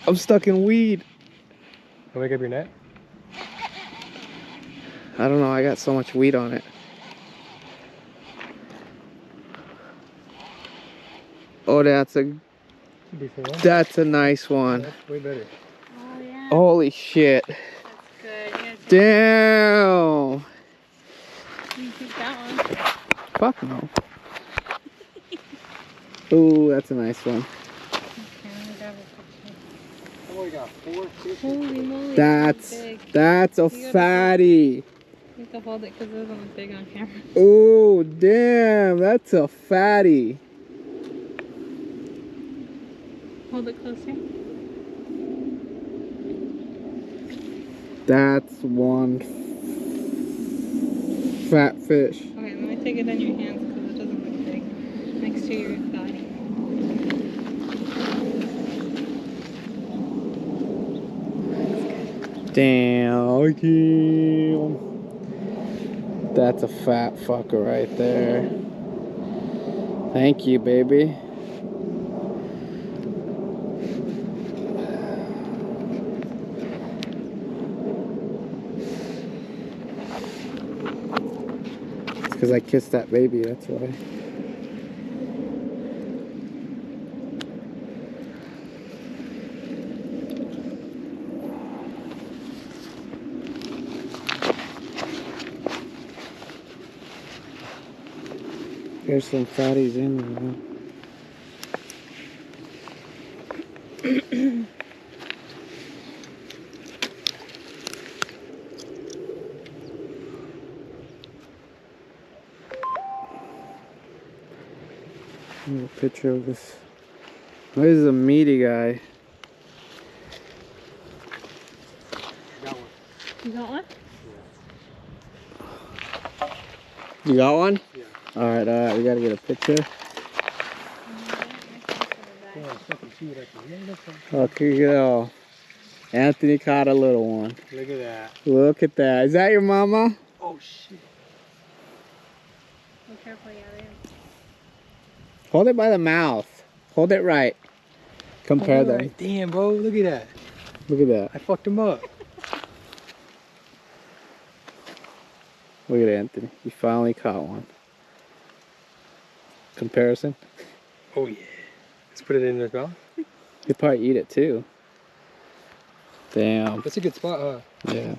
I'm stuck in weed. Can I wake up your net? I don't know, I got so much weed on it. Oh, that's a nice one. That's way better. Oh yeah. Holy shit. That's good. Damn. You can keep that one. Fuck no. Ooh, that's a nice one. Oh, we got 4 fish. Holy moly. That's a fatty. You have to hold it because it doesn't look big on camera. Ooh, damn, that's a fatty. Hold it closer. That's one fat fish. Okay, let me take it in your hands because it doesn't look big. Next to your thigh. Damn. That's a fat fucker right there. Thank you, baby. It's because I kissed that baby, that's why. There's some fatties in there. A picture of this. This is a meaty guy. Got one. You got one? You got one? Yeah. Alright, we gotta get a picture. Okay, go. Anthony caught a little one. Look at that. Look at that. Is that your mama? Oh shit. Be careful, yeah, they have. Hold it by the mouth. Hold it right. Compare them. Right. Damn, bro. Look at that. Look at that. I fucked him up. Look at Anthony. He finally caught one. Comparison. Oh yeah. Let's put it in his mouth. He'd probably eat it too. Damn. That's a good spot, huh? Yeah.